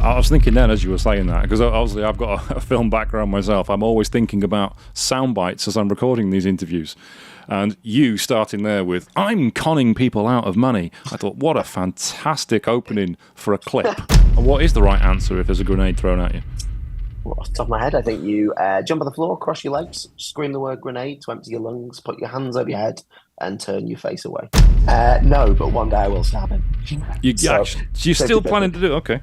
I was thinking then as you were saying that, because obviously I've got a film background myself. I'm always thinking about sound bites as I'm recording these interviews. And you starting there with, I'm conning people out of money. I thought, what a fantastic opening for a clip. And what is the right answer if there's a grenade thrown at you? Well, off the top of my head, I think you jump on the floor, cross your legs, scream the word grenade to empty your lungs, put your hands over your head, and turn your face away. No, but one day I will stab him. You're still planning to do it? Okay.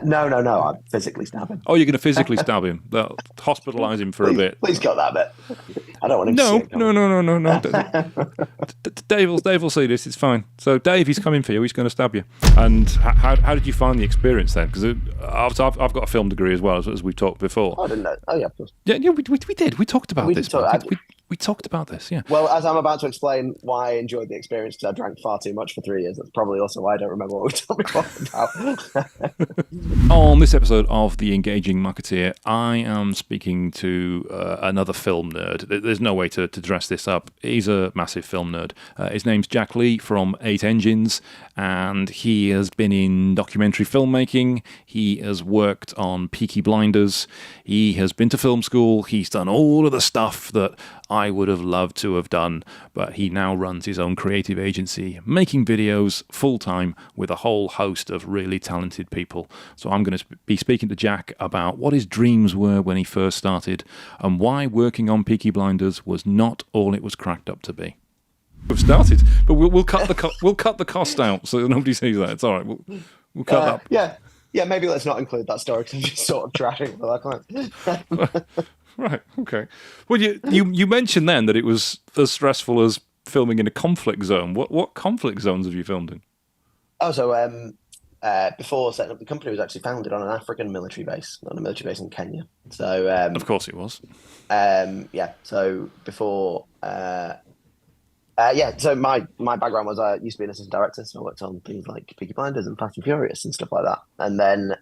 No, I physically stab him. Oh, you're going to physically stab him? Hospitalise him for a bit? Please cut that bit. I don't want him to see it. No. Dave will see this. It's fine. So, Dave, he's coming for you. He's going to stab you. And how did you find the experience then? Because I've got a film degree as well, as we've talked before. I didn't know. Oh, yeah, of course. Yeah, we did. We talked about this. We talked about this, yeah. Well, as I'm about to explain why I enjoyed the experience, because I drank far too much for 3 years, that's probably also why I don't remember what we talked about. On this episode of The Engaging Marketeer, I am speaking to another film nerd. There's no way to dress this up. He's a massive film nerd. His name's Jack Leigh from 8 Engines, and he has been in documentary filmmaking. He has worked on Peaky Blinders. He has been to film school. He's done all of the stuff that I would have loved to have done, but he now runs his own creative agency, making videos full-time with a whole host of really talented people. So I'm going to be speaking to Jack about what his dreams were when he first started and why working on Peaky Blinders was not all it was cracked up to be. We've started, but we'll cut the cost out so nobody sees that. It's all right. We'll cut that. Yeah. Maybe let's not include that story because I'm just sort of trashing for that client. Right. Okay. Well, you mentioned then that it was as stressful as filming in a conflict zone. What conflict zones have you filmed in? Oh, so before setting up the company, it was actually founded on an African military base, on a military base in Kenya. So of course it was. Yeah. So before. So my background was I used to be an assistant director, so I worked on things like Peaky Blinders and Fast and Furious and stuff like that, and then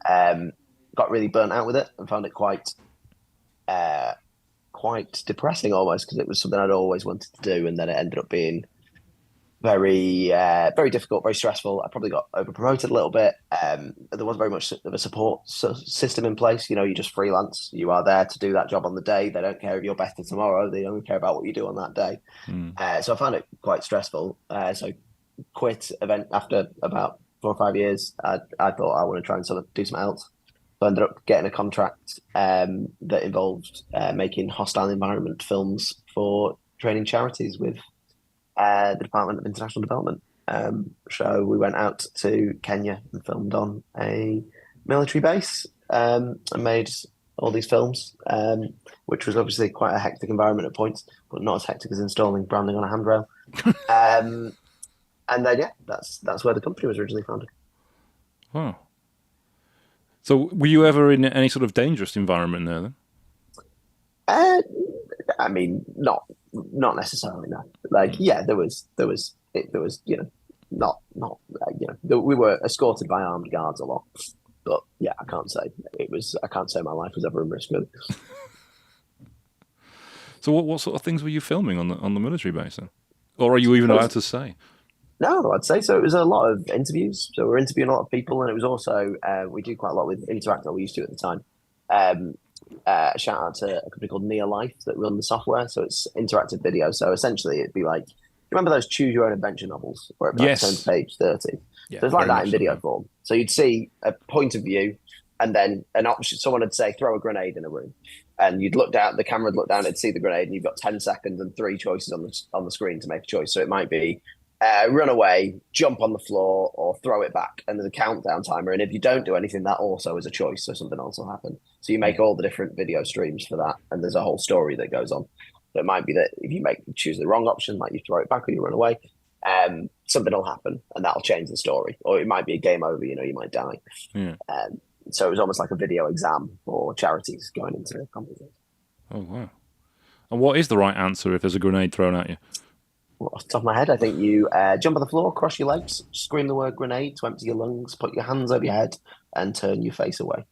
got really burnt out with it and found it quite depressing almost because it was something I'd always wanted to do, and then it ended up being very difficult, very stressful. I probably got over-promoted a little bit. There wasn't very much of a support system in place. You just freelance. You are there to do that job on the day. They don't care if you're better tomorrow. They only care about what you do on that day. So I found it quite stressful. So quit event after about 4 or 5 years. I thought I want to try and sort of do something else. So I ended up getting a contract that involved making hostile environment films for training charities with the Department of International Development. So we went out to Kenya and filmed on a military base and made all these films, which was obviously quite a hectic environment at points, but not as hectic as installing branding on a handrail. And then, that's where the company was originally founded. Wow. So were you ever in any sort of dangerous environment there then? I mean, not necessarily, no. There was we were escorted by armed guards a lot, but yeah, I can't say my life was ever in risk really. So what sort of things were you filming on the military base then? Or are you even allowed to say? No, I'd say so. It was a lot of interviews. So we're interviewing a lot of people, and it was also we do quite a lot with Interact, or we used to at the time. Shout out to a company called Near Life that run the software. So it's interactive video. So essentially, it'd be like, remember those choose your own adventure novels where it turns page 30? Yeah, so it's like that in video form. So you'd see a point of view, and then an option. Someone would say, throw a grenade in a room. And you'd look down, the camera would look down, it'd see the grenade, and you've got 10 seconds and 3 choices on the screen to make a choice. So it might be run away, jump on the floor, or throw it back. And there's a countdown timer. And if you don't do anything, that also is a choice. So something else will happen. So you make all the different video streams for that. And there's a whole story that goes on. So it might be that if you choose the wrong option, like you throw it back or you run away, something will happen and that'll change the story. Or it might be a game over, you might die. Yeah. So it was almost like a video exam for charities going into competitions. Oh, wow. And what is the right answer if there's a grenade thrown at you? Well, off the top of my head, I think you jump on the floor, cross your legs, scream the word grenade to empty your lungs, put your hands over your head, and turn your face away.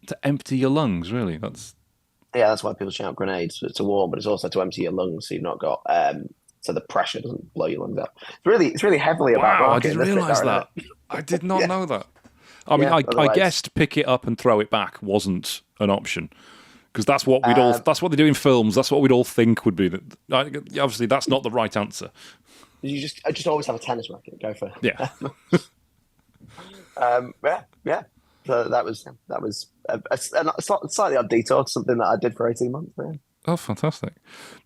To empty your lungs, really? That's why people shout grenades. It's a warm, but it's also to empty your lungs, so you've not got so the pressure doesn't blow your lungs out. It's really heavily about. Wow, I didn't realise that. I did not know that. I mean, Yeah, I otherwise, guessed pick it up and throw it back wasn't an option because that's what that's what they do in films. That's what we'd all think would be. Obviously, that's not the right answer. I just always have a tennis racket. Go for Yeah. it. Yeah, yeah. So that was a slightly odd detour to something that I did for 18 months. Yeah. Oh, fantastic!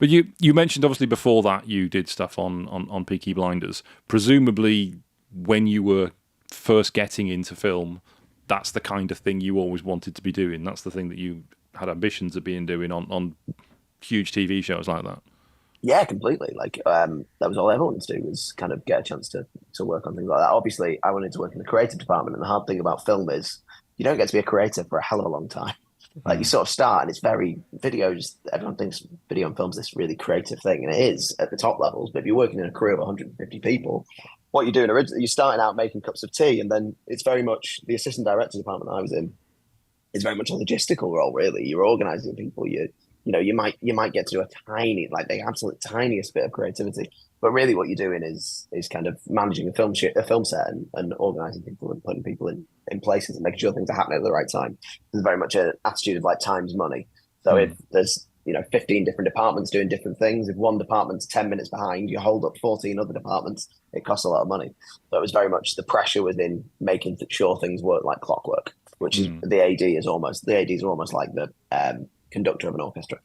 But you mentioned obviously before that you did stuff on Peaky Blinders. Presumably, when you were first getting into film, that's the kind of thing you always wanted to be doing. That's the thing that you had ambitions of being doing on huge TV shows like that. Yeah, completely. Like that was all I ever wanted to do was kind of get a chance to work on things like that. Obviously, I wanted to work in the creative department, and the hard thing about film is you don't get to be a creative for a hell of a long time. Like you sort of start, and it's very videos. Everyone thinks video and film's this really creative thing, and it is at the top levels. But if you're working in a crew of 150 people, what you're doing originally, you're starting out making cups of tea, and then it's very much the assistant director department I was in. It's very much a logistical role, really. You're organizing people. You might get to do a tiny, like the absolute tiniest bit of creativity, but really what you're doing is kind of managing a film set and organizing people and putting people in places and making sure things are happening at the right time. There's very much an attitude of like time's money. So if there's 15 different departments doing different things, if one department's 10 minutes behind, you hold up 14 other departments. It costs a lot of money. So it was very much the pressure was in making sure things work like clockwork, which is the ADs are almost like the conductor of an orchestra.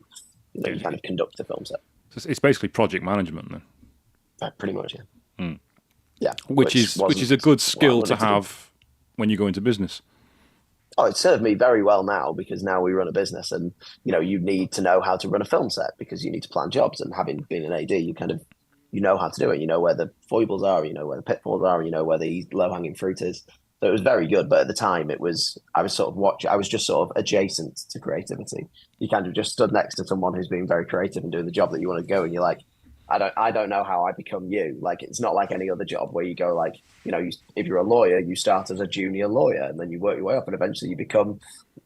You kind of conduct the film set. So it's basically project management then. Pretty much, yeah. Yeah, which is a good skill to have when you go into business. Oh, it served me very well now because now we run a business, and you need to know how to run a film set because you need to plan jobs. And having been an AD, you kind of know how to do it. You know where the foibles are, you know where the pitfalls are, you know where the low hanging fruit is. So it was very good, but at the time I was just sort of adjacent to creativity. You kind of just stood next to someone who's being very creative and doing the job that you want to go, and you're like, I don't know how I become you. Like it's not like any other job where you go like, if you're a lawyer, you start as a junior lawyer and then you work your way up and eventually you become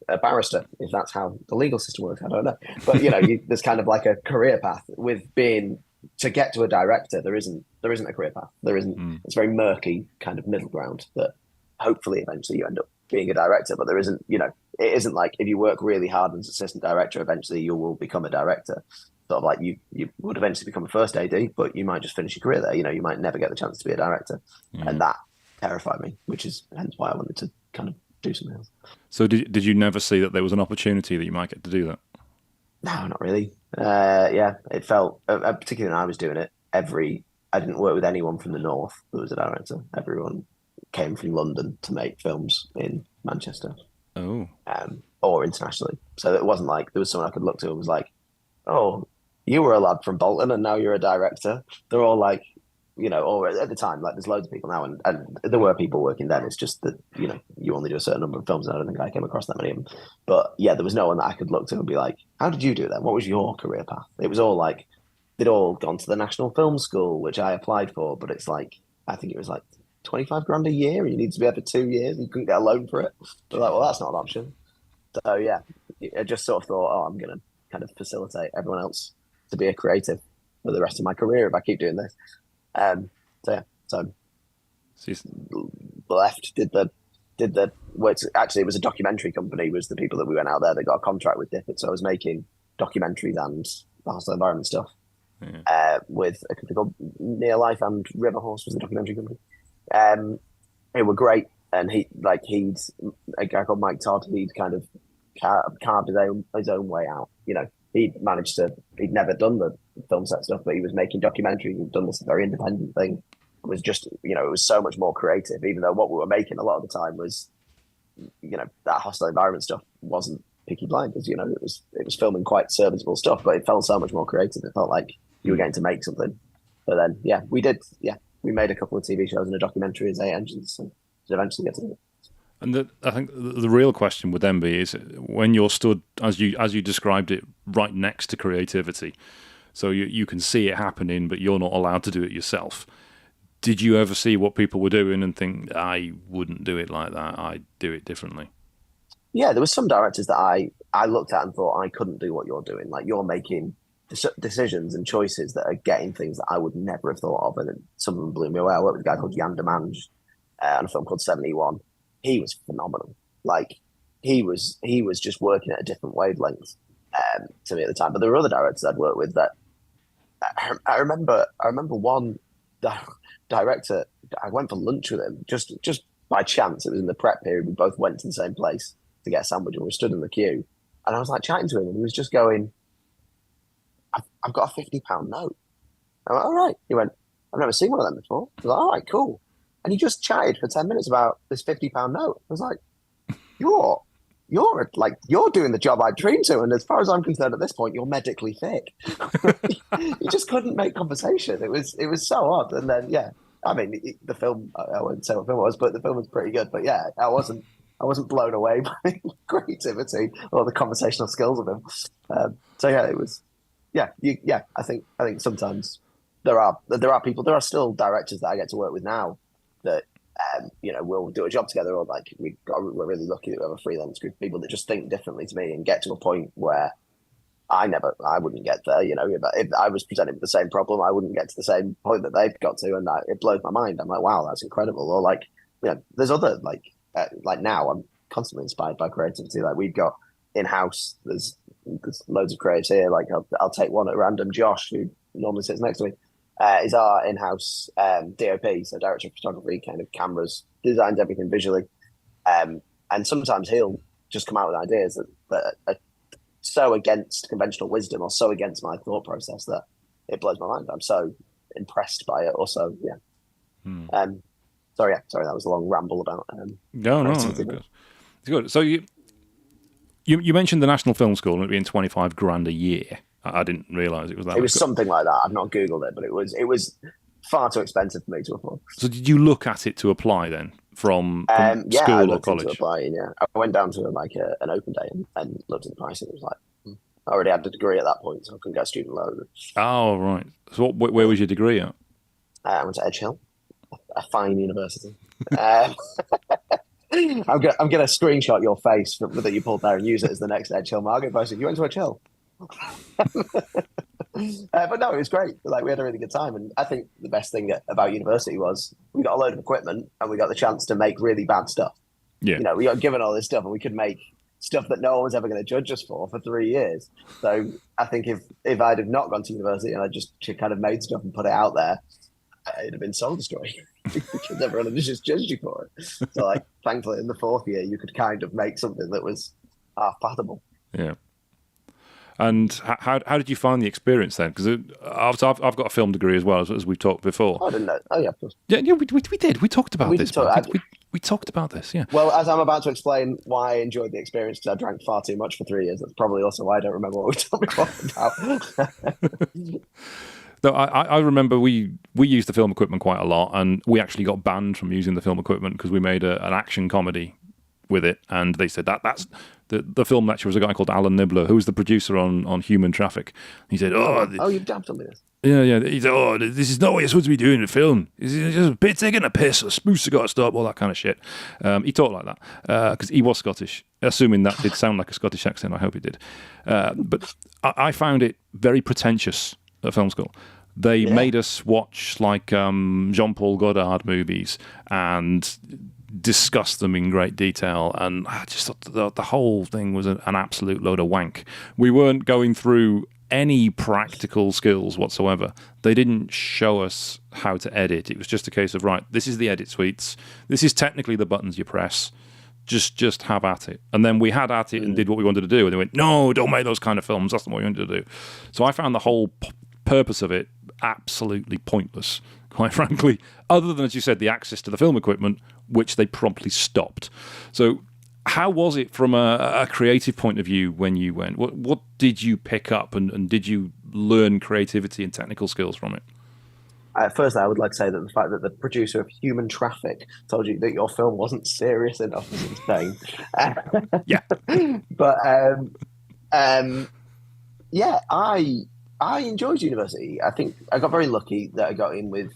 a barrister. If that's how the legal system works, I don't know. But there's kind of like a career path with being to get to a director. There isn't a career path. There isn't. It's very murky kind of middle ground that hopefully eventually you end up being a director, but there isn't, it isn't like if you work really hard as assistant director, eventually you will become a director. Sort of like you would eventually become a first AD, but you might just finish your career there. You might never get the chance to be a director. And that terrified me, which is hence why I wanted to kind of do something else. So did you never see that there was an opportunity that you might get to do that? No, not really. Yeah, it felt, particularly when I was doing it, I didn't work with anyone from the north who was a director. Everyone came from London to make films in Manchester. Oh. Or internationally. So it wasn't like there was someone I could look to and was like, oh, you were a lad from Bolton and now you're a director. They're all like, or at the time, like there's loads of people now and there were people working then. It's just that, you only do a certain number of films and I don't think I came across that many of them. But yeah, there was no one that I could look to and be like, how did you do that? What was your career path? It was all like, they'd all gone to the National Film School, which I applied for, but it's like, I think it was like 25 grand a year and you need to be there for 2 years and you couldn't get a loan for it. But like, well, that's not an option. So yeah, I just sort of thought, oh, I'm going to kind of facilitate everyone else to be a creative for the rest of my career if I keep doing this. So left, did the work. Actually, it was a documentary company was the people that we went out there that got a contract with Difford. So I was making documentaries and the hostile environment stuff with a company called Near Life, and River Horse was the documentary company. They were great, and he'd a guy called Mike Todd. He'd kind of carved his own way out. He'd never done the film set stuff, but he was making documentaries. He'd done this very independent thing. It was just, it was so much more creative, even though what we were making a lot of the time was, that hostile environment stuff wasn't Peaky Blinders. It was filming quite serviceable stuff, but it felt so much more creative. It felt like you were getting to make something. But then, we made a couple of TV shows and a documentary as 8 engines, so to eventually get to it. And I think the real question would then be is when you're stood, as you described it, right next to creativity, so you can see it happening, but you're not allowed to do it yourself. Did you ever see what people were doing and think, I wouldn't do it like that, I'd do it differently? Yeah, there were some directors that I looked at and thought, I couldn't do what you're doing. Like, you're making decisions and choices that are getting things that I would never have thought of, and some of them blew me away. I worked with a guy called Jan de Mange on a film called 71. he was phenomenal. Like he was just working at a different wavelength to me at the time. But there were other directors I'd worked with that I remember one director. I went for lunch with him just by chance. It was in the prep period. We both went to the same place to get a sandwich, and we stood in the queue. And I was like chatting to him, and he was just going, "I've got a £50 note." I'm like, "All right." He went, "I've never seen one of them before." I was like, "All right, cool." And he just chatted for 10 minutes about this £50 note. I was like, you're doing the job I dreamed to, and as far as I'm concerned at this point, you're medically thick. You just couldn't make conversation. It was so odd. And then I mean the film. I won't say what film it was, but the film was pretty good. But yeah, I wasn't blown away by the creativity or the conversational skills of him. So yeah, it was I think sometimes there are people. There are still directors that I get to work with now that we'll do a job together, or like we're really lucky that we have a freelance group of people that just think differently to me and get to a point where I wouldn't get there. If I was presented with the same problem, I wouldn't get to the same point that they've got to, and it blows my mind. I'm like, wow, that's incredible. Or like, there's other like now I'm constantly inspired by creativity. Like we've got in-house, there's loads of creatives here. Like I'll take one at random. Josh, who normally sits next to me, is our in-house DOP, so director of photography, kind of cameras, designs everything visually. And sometimes he'll just come out with ideas that are so against conventional wisdom or so against my thought process that it blows my mind. I'm so impressed by it. Also, sorry, that was a long ramble about. No, it's good. It's good. So you mentioned the National Film School and it being 25 grand a year. I didn't realise it was that. It was something like that. I've not Googled it, but it was far too expensive for me to afford. So did you look at it to apply then from school or college? Applying, I went down to an open day and looked at the pricing. It was like, I already had a degree at that point, so I couldn't get a student loan. Oh, right. So where was your degree at? I went to Edge Hill, a fine university. I'm gonna screenshot your face that you pulled there and use it as the next Edge Hill market poster. You went to Edge Hill. But no, it was great. Like we had a really good time, and I think the best thing about university was we got a load of equipment and we got the chance to make really bad stuff. Yeah, we got given all this stuff, and we could make stuff that no one was ever going to judge us for 3 years. So I think if I'd have not gone to university and I just kind of made stuff and put it out there, it'd have been soul destroying because everyone had just judged you for it. So like, thankfully, in the fourth year, you could kind of make something that was half passable. Yeah. And how did you find the experience then? Because I've got a film degree as well, as we've talked before. I didn't know. Oh yeah, of course. Yeah, we did. We talked about this. We talked about this. Yeah. Well, as I'm about to explain why I enjoyed the experience, because I drank far too much for 3 years. That's probably also why I don't remember what we talked about. No, I remember we used the film equipment quite a lot, and we actually got banned from using the film equipment because we made an action comedy with it, and they said that's the film lecturer was a guy called Alan Nibbler, who was the producer on Human Traffic. He said, you've dabbed on this. Yeah. He said, this is not what you're supposed to be doing in a film. It's just a bit taking a piss, a spoof's got to stop, all that kind of shit. He talked like that because he was Scottish, assuming that did sound like a Scottish accent. I hope it did. But I found it very pretentious at film school. They made us watch like Jean-Paul Godard movies and discuss them in great detail, and I just thought the whole thing was an absolute load of wank. We weren't going through any practical skills whatsoever. They didn't show us how to edit. It was just a case of, right, this is the edit suites, this is technically the buttons you press, just have at it. And then we had at it and did what we wanted to do, and they went, no, don't make those kind of films, that's not what we wanted to do. So I found the whole purpose of it absolutely pointless, quite frankly, other than, as you said, the access to the film equipment, which they promptly stopped. So how was it from a creative point of view when you went? What did you pick up, and did you learn creativity and technical skills from it? First, I would like to say that the fact that the producer of Human Traffic told you that your film wasn't serious enough is insane. Yeah. But I enjoyed university. I think I got very lucky that I got in with,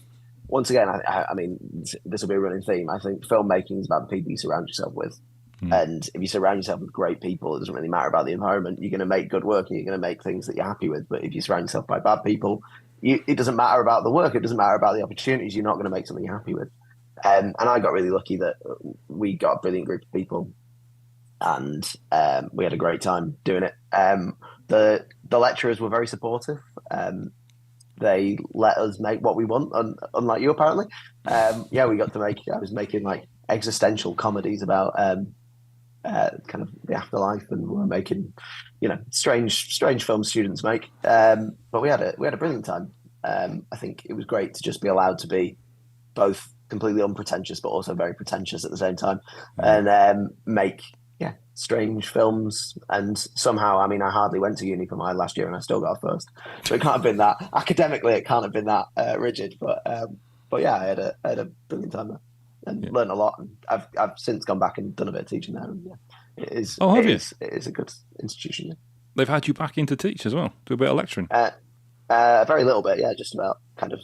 once again, I mean, this will be a running theme. I think filmmaking is about the people you surround yourself with. And if you surround yourself with great people, it doesn't really matter about the environment. You're going to make good work and you're going to make things that you're happy with. But if you surround yourself by bad people, it doesn't matter about the work. It doesn't matter about the opportunities. You're not going to make something you're happy with. And I got really lucky that we got a brilliant group of people, and we had a great time doing it. The lecturers were very supportive. They let us make what we want, unlike you apparently. Yeah, we got to make. I was making like existential comedies about kind of the afterlife, and we were making, strange films students make. But we had a brilliant time. I think it was great to just be allowed to be both completely unpretentious, but also very pretentious at the same time, and make strange films. And somehow, I mean, I hardly went to uni for my last year, and I still got a first. So it can't have been that academically. It can't have been that rigid. But yeah, I had a brilliant time there and learned a lot. And I've since gone back and done a bit of teaching there. And yeah, it is. Oh, have you? It is a good institution. Yeah. They've had you back in to teach as well, do a bit of lecturing. A very little bit, yeah, just about kind of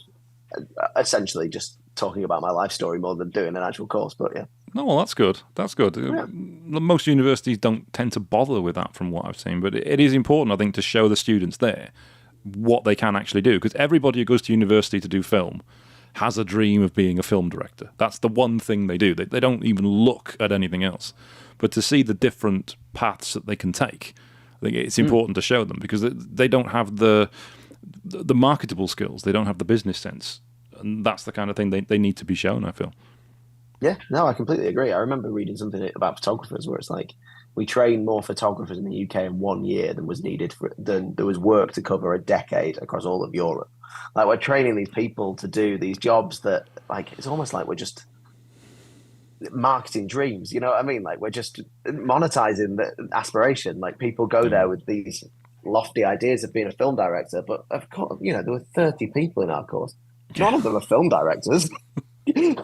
essentially just talking about my life story more than doing an actual course. But yeah. No, well, that's good. That's good. Yeah. Most universities don't tend to bother with that from what I've seen, but it is important, I think, to show the students there what they can actually do, because everybody who goes to university to do film has a dream of being a film director. That's the one thing they do. They don't even look at anything else. But to see the different paths that they can take, I think it's important to show them, because they don't have the marketable skills. They don't have the business sense. And that's the kind of thing they need to be shown, I feel. Yeah, no, I completely agree. I remember reading something about photographers where it's like we train more photographers in the UK in 1 year than was needed than there was work to cover a decade across all of Europe. Like, we're training these people to do these jobs that, like, it's almost like we're just marketing dreams. You know what I mean? Like, we're just monetizing the aspiration. Like, people go there with these lofty ideas of being a film director, but of course, there were 30 people in our course. None of them are film directors. A few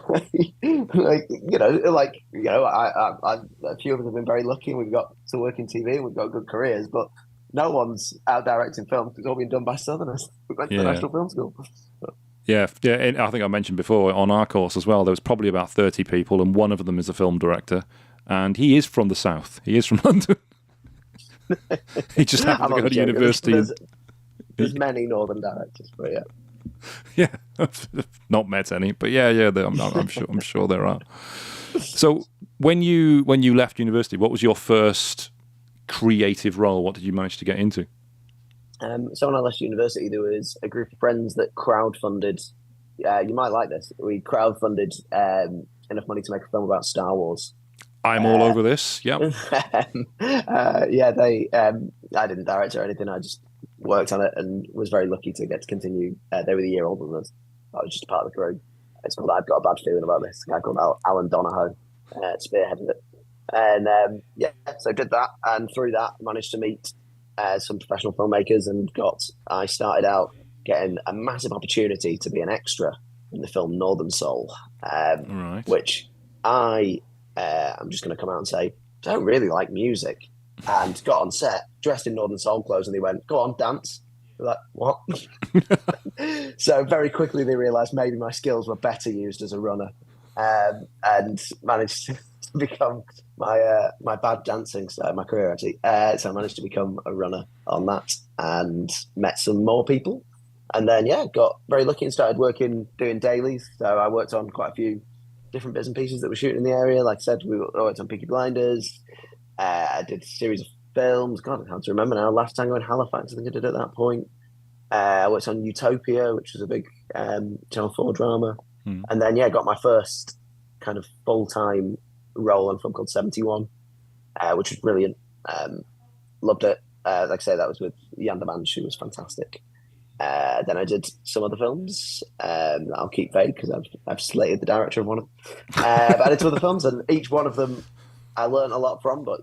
of us have been very lucky. We've got to work in TV. We've got good careers, but no one's out directing films. It's all been done by Southerners. We went to the National Film School. Yeah. And I think I mentioned before on our course as well, there was probably about 30 people, and one of them is a film director, and he is from the South. He is from London. He just happened to go to university. There's many Northern directors, but yeah. Yeah, I've not met any, but yeah, I'm sure there are. So when you left university, what was your first creative role? What did you manage to get into? So when I left university, there was a group of friends that crowdfunded. You might like this. We crowdfunded enough money to make a film about Star Wars. I'm all over this. Yeah. I didn't direct or anything. I just worked on it and was very lucky to get to continue. They were the year older than us. I was just a part of the crew. It's called I've Got a Bad Feeling About This. A guy called Alan Donahoe spearheaded it. And so I did that. And through that, managed to meet some professional filmmakers, and I started out getting a massive opportunity to be an extra in the film Northern Soul, Right. which I'm just going to come out and say, I don't really like music. And got on set, dressed in Northern Soul clothes, and they went, go on, dance. We're like, what? So very quickly they realised maybe my skills were better used as a runner, and managed to become my bad dancing started my career, actually. So I managed to become a runner on that and met some more people. And then, got very lucky and started doing dailies. So I worked on quite a few different bits and pieces that were shooting in the area. Like I said, I worked on Peaky Blinders. I did a series of films. God, I can't remember now. Last Tango in Halifax, I think I did at that point. I worked on Utopia, which was a big Channel 4 drama. And then, got my first kind of full-time role on a film called 71, which was brilliant. Loved it. Like I say, that was with Yanda Manch, who was fantastic. Then I did some other films. I'll keep vague because I've slated the director of one of them. But I did some other films, and each one of them I learned a lot from. But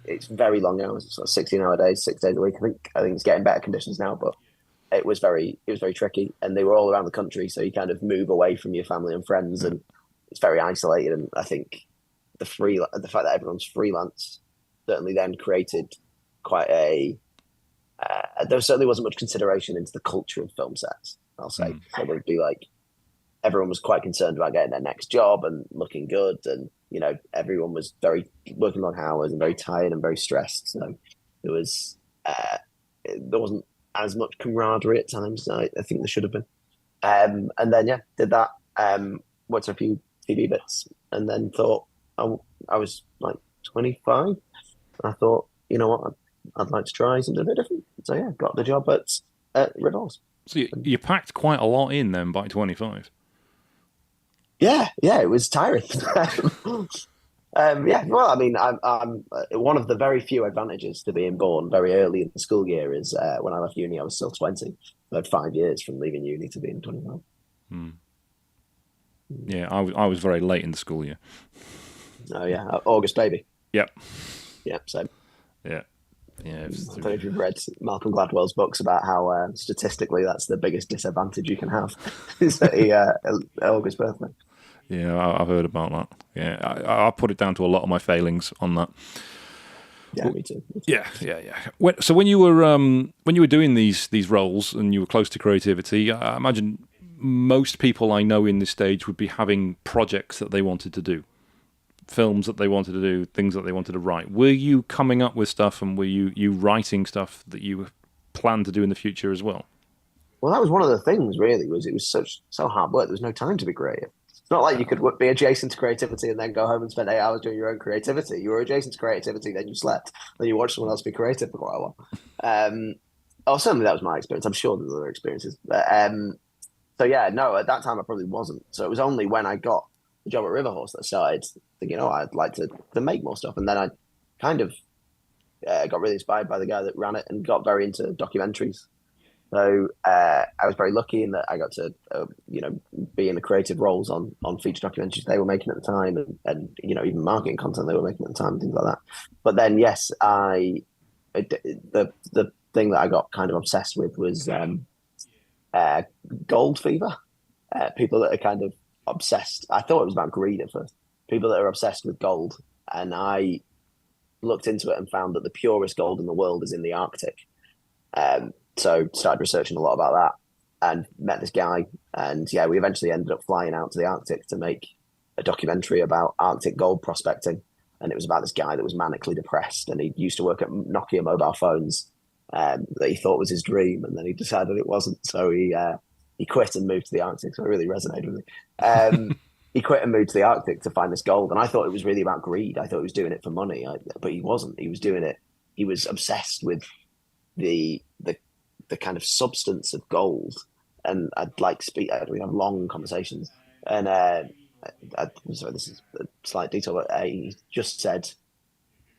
it's very long hours. It's sort of 16-hour days, 6 days a week. I think it's getting better conditions now, but it was very tricky. And they were all around the country, so you kind of move away from your family and friends, and it's very isolated. And I think the fact that everyone's freelance certainly then created quite a there certainly wasn't much consideration into the culture of film sets, I'll say. So there'd be like, everyone was quite concerned about getting their next job and looking good, and everyone was very working long hours and very tired and very stressed. So there wasn't as much camaraderie at times as I think there should have been. And then did that. Worked on a few TV bits, and then thought I was like 25. And I thought, you know what, I'd like to try something a bit different. So yeah, got the job at Riddles. So you packed quite a lot in then by 25. Yeah, it was tiring. Yeah, well, I mean, I'm one of the very few advantages to being born very early in the school year is when I left uni, I was still 20. I had 5 years from leaving uni to being 25. Yeah, I was very late in the school year. Oh yeah, August baby. Yep. Yeah, same. Yeah. Yeah. I don't know if you've read Malcolm Gladwell's books about how statistically that's the biggest disadvantage you can have is August birthday. Yeah, I've heard about that. Yeah, I put it down to a lot of my failings on that. Yeah, me too. Yeah. So when you were doing these roles and you were close to creativity, I imagine most people I know in this stage would be having projects that they wanted to do, films that they wanted to do, things that they wanted to write. Were you coming up with stuff, and were you writing stuff that you planned to do in the future as well? Well, that was one of the things. Really, was it was so hard work. There was no time to be creative. It's not like you could be adjacent to creativity and then go home and spend 8 hours doing your own creativity. You were adjacent to creativity, then you slept, then you watched someone else be creative for quite a while. Certainly that was my experience. I'm sure there's other experiences, but so yeah, no, at that time I probably wasn't. So it was only when I got the job at Riverhorse that I started thinking, oh, I'd like to make more stuff. And then I kind of got really inspired by the guy that ran it and got very into documentaries. So I was very lucky in that I got to, be in the creative roles on feature documentaries they were making at the time, and even marketing content they were making at the time and things like that. But then, yes, the thing that I got kind of obsessed with was gold fever. People that are kind of obsessed. I thought it was about greed at first. People that are obsessed with gold, and I looked into it and found that the purest gold in the world is in the Arctic. So started researching a lot about that and met this guy. And yeah, we eventually ended up flying out to the Arctic to make a documentary about Arctic gold prospecting. And it was about this guy that was manically depressed, and he used to work at Nokia mobile phones that he thought was his dream. And then he decided it wasn't. So he quit and moved to the Arctic. So it really resonated with me. He quit and moved to the Arctic to find this gold. And I thought it was really about greed. I thought he was doing it for money, but he wasn't. He was doing it. He was obsessed with the kind of substance of gold, and I'd like speak. We have long conversations, and sorry, this is a slight detail, but he just said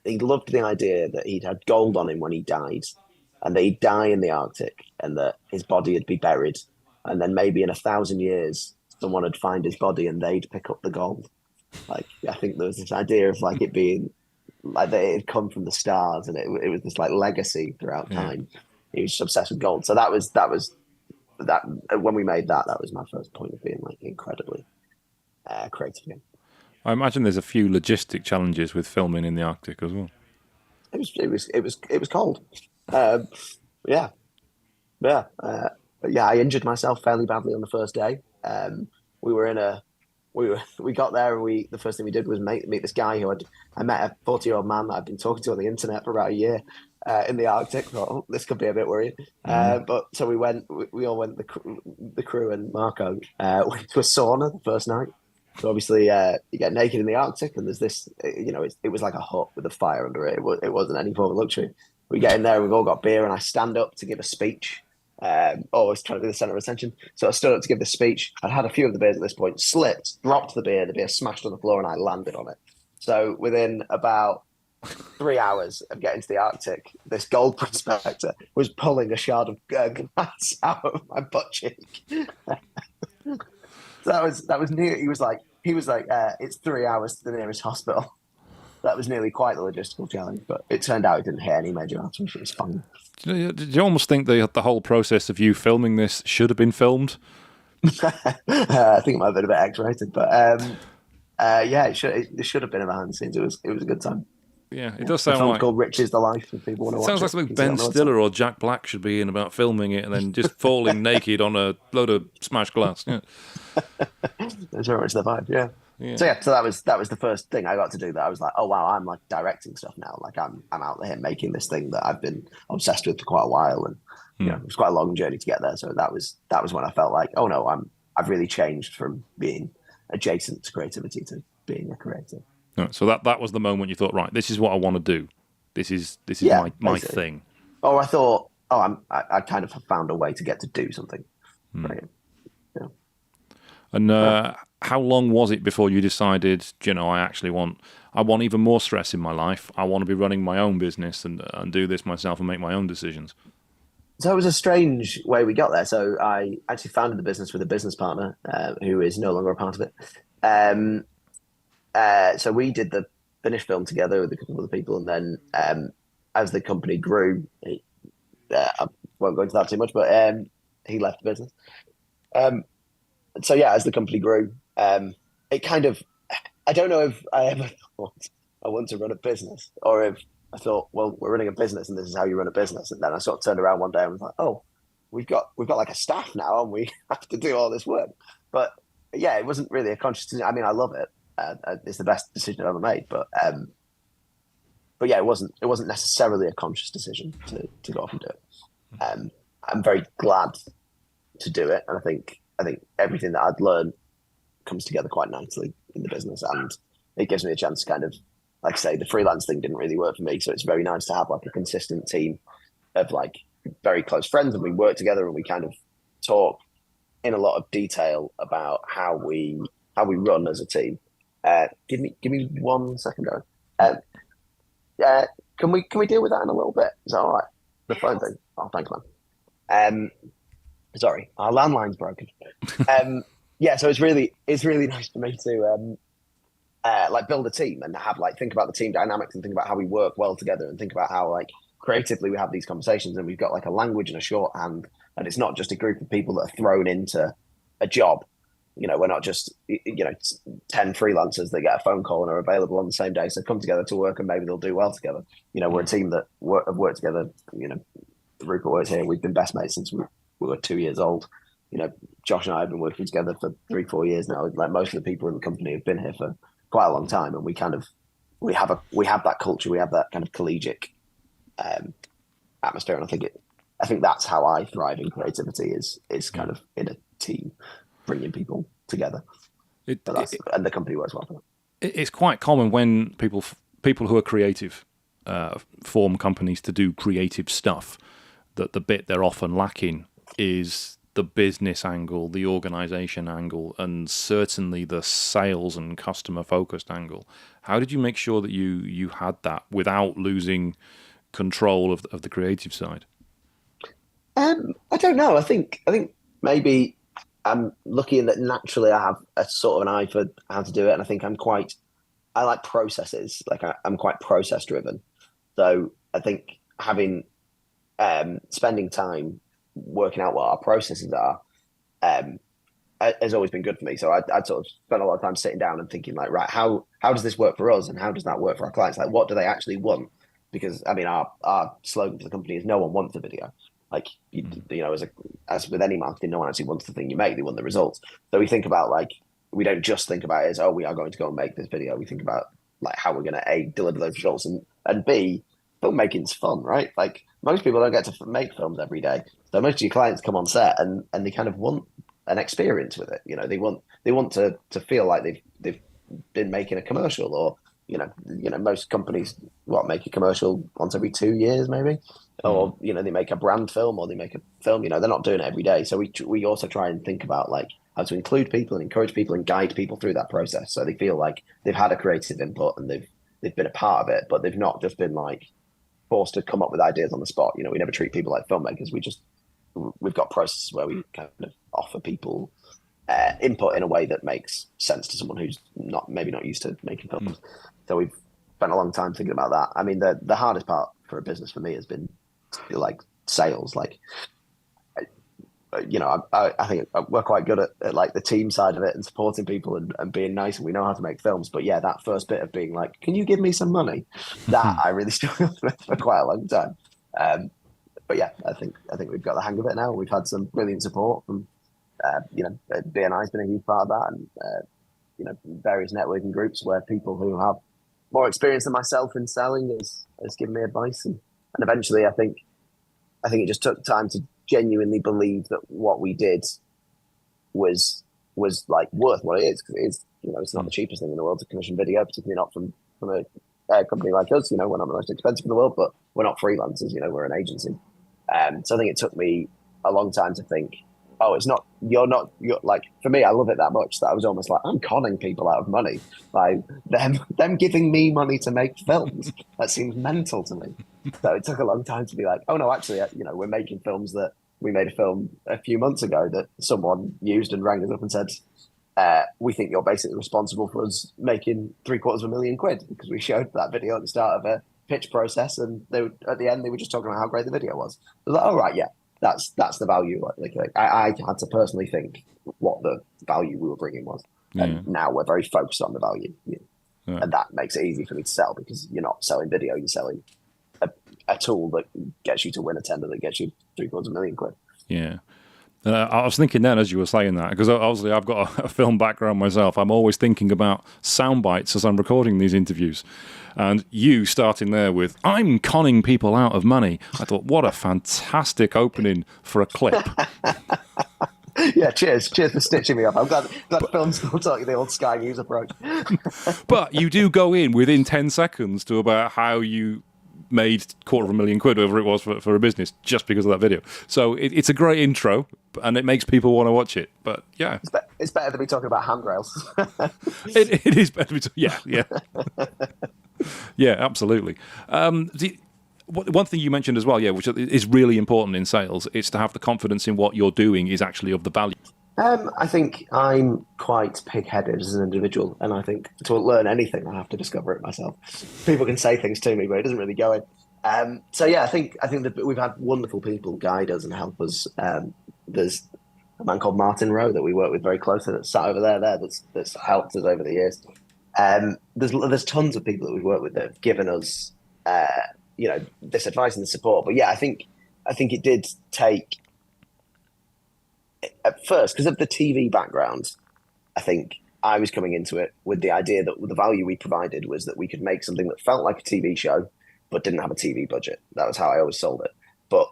he loved the idea that he'd had gold on him when he died, and that he'd die in the Arctic, and that his body would be buried, and then maybe in 1,000 years someone would find his body and they'd pick up the gold. Like, I think there was this idea of like it being like that it had come from the stars, and it was this like legacy throughout time. He was just obsessed with gold. So that was when we made that was my first point of being like incredibly creative again. I imagine there's a few logistic challenges with filming in the Arctic as well. It was cold. Yeah. I injured myself fairly badly on the first day. We got there, and the first thing we did was meet this guy who I met, a 40-year-old man that I'd been talking to on the internet for about a year in the Arctic. Thought, oh, this could be a bit worrying. But so we all went, the crew and Marco, went to a sauna the first night. So obviously you get naked in the Arctic, and there's this, it was like a hut with a fire under it. It wasn't any form of luxury. We get in there, we've all got beer, and I stand up to give a speech. Always trying to be the center of attention. So I stood up to give the speech. I'd had a few of the beers at this point, slipped, dropped the beer smashed on the floor, and I landed on it. So within about 3 hours of getting to the Arctic, this gold prospector was pulling a shard of glass out of my butt cheek. So that was near. He was like, it's 3 hours to the nearest hospital. That was nearly quite the logistical challenge, but it turned out it didn't hit any major arteries. It was fun. Did you almost think the whole process of you filming this should have been filmed? I think it might have been a bit X-rated, but yeah, it should have been behind the scenes. It was a good time. Yeah, it does sound like. Called Rich is the Life. If people want to watch sounds like something Ben Stiller or Jack Black should be in about filming it and then just falling naked on a load of smashed glass. Yeah, that's very much the vibe. Yeah. So that was the first thing I got to do. That I was like, oh wow, I'm like directing stuff now. Like I'm out there making this thing that I've been obsessed with for quite a while, and it was quite a long journey to get there. So that was when I felt like, oh no, I've really changed from being adjacent to creativity, to being a creative. Right, so that was the moment you thought, right, this is what I want to do. This is Yeah, my basically. thing. Or I thought, I kind of found a way to get to do something. Right. Yeah. And how long was it before you decided, I want even more stress in my life. I want to be running my own business and do this myself and make my own decisions. So it was a strange way we got there. So I actually founded the business with a business partner who is no longer a part of it. Um, so we did the finished film together with a couple of other people, and then as the company grew, I won't go into that too much, but he left the business. So yeah, as the company grew, it kind of, I don't know if I ever thought I want to run a business, or if I thought, well, we're running a business and this is how you run a business. And then I sort of turned around one day and was like, oh, we've got like a staff now and we have to do all this work. But yeah, it wasn't really a conscious decision. I mean, I love it. It's the best decision I've ever made. But yeah, it wasn't necessarily a conscious decision to go off and do it. I'm very glad to do it, and I think everything that I'd learned comes together quite nicely in the business, and it gives me a chance to kind of, like I say, the freelance thing didn't really work for me, so it's very nice to have like a consistent team of like very close friends, and we work together and we kind of talk in a lot of detail about how we run as a team. Give me 1 second, Darren. Can we deal with that in a little bit? Is that all right? The phone thing. Oh, thanks, man. Sorry, our landline's broken. Yeah, so it's really nice for me to like build a team and have like think about the team dynamics and think about how we work well together and think about how like creatively we have these conversations and we've got like a language and a shorthand, and it's not just a group of people that are thrown into a job. We're not just 10 freelancers that get a phone call and are available on the same day, so come together to work and maybe they'll do well together. We're a team that have worked together. Rupert works here. We've been best mates since we were 2 years old. Josh and I have been working together for 3-4 years now. Like most of the people in the company have been here for quite a long time, and we have that culture. We have that kind of collegiate atmosphere, and I think that's how I thrive in creativity is kind of in a team, bringing people together. And the company works well for that. It's quite common when people who are creative form companies to do creative stuff, that the bit they're often lacking is the business angle, the organization angle, and certainly the sales and customer focused angle. How did you make sure that you had that without losing control of the creative side? I don't know. I think maybe I'm lucky in that naturally I have a sort of an eye for how to do it, and I think I like processes. Like I'm quite process driven. So I think having spending time working out what our processes are has always been good for me. So I'd sort of spend a lot of time sitting down and thinking like, right, how does this work for us, and how does that work for our clients? Like, what do they actually want? Because I mean, our slogan for the company is "No one wants a video." Like as with any marketing, no one actually wants the thing you make; they want the results. So we think about like, we don't just think about it as, oh, we are going to go and make this video. We think about like how we're going to A, deliver those results, and B, filmmaking's fun, right? Like most people don't get to make films every day. So most of your clients come on set and they kind of want an experience with it. They want to feel like they've been making a commercial, or most companies make a commercial once every 2 years maybe, or they make a brand film, or they make a film. They're not doing it every day. So we also try and think about like how to include people and encourage people and guide people through that process, so they feel like they've had a creative input and they've been a part of it, but they've not just been like forced to come up with ideas on the spot. We never treat people like filmmakers. We've got processes where we kind of offer people input in a way that makes sense to someone who's maybe not used to making films. So we've spent a long time thinking about that. I mean, the hardest part for a business for me has been like sales. Like, I think we're quite good at like the team side of it and supporting people and being nice, and we know how to make films. But yeah, that first bit of being like, can you give me some money? That I really struggled with for quite a long time. But yeah, I think we've got the hang of it now. We've had some brilliant support from, BNI has been a huge part of that, and various networking groups where people who have more experience than myself in selling has given me advice, and eventually I think it just took time to genuinely believe that what we did was was like worth what it is, because it is, it's not the cheapest thing in the world to commission video, particularly not from a company like us. We're not the most expensive in the world, but we're not freelancers. We're an agency. So I think it took me a long time to think, oh, you're like, for me, I love it that much that I was almost like, I'm conning people out of money by them giving me money to make films. That seems mental to me. So it took a long time to be like, oh no, actually, we're making films that we made a film a few months ago that someone used and rang us up and said, we think you're basically responsible for us making £750,000 because we showed that video at the start of a pitch process, and at the end they were just talking about how great the video was. I was like, oh right, yeah, that's the value. Like I had to personally think what the value we were bringing was, and now we're very focused on the value, and that makes it easy for me to sell, because you're not selling video, you're selling a tool that gets you to win a tender that gets you £750,000. Yeah. I was thinking then as you were saying that, because obviously I've got a film background myself, I'm always thinking about sound bites as I'm recording these interviews. And you starting there with, I'm conning people out of money. I thought, what a fantastic opening for a clip. Yeah, cheers for stitching me up. I'm glad film's still taught you the old Sky News approach. But you do go in within 10 seconds to about how you made £250,000, whatever it was for a business, just because of that video. So it's a great intro, and it makes people want to watch it. But yeah, it's better than me talking about handrails. it is better to be yeah yeah, absolutely. One thing you mentioned as well, which is really important in sales, is to have the confidence in what you're doing is actually of the value. I think I'm quite pig-headed as an individual, and I think to learn anything, I have to discover it myself. People can say things to me, but it doesn't really go in. So yeah, I think that we've had wonderful people guide us and help us. There's a man called Martin Rowe that we work with very closely that's sat over there that's helped us over the years. There's tons of people that we've worked with that have given us this advice and the support. But yeah, I think it did take, at first, because of the TV background, I think I was coming into it with the idea that the value we provided was that we could make something that felt like a TV show but didn't have a TV budget. That was how I always sold it. But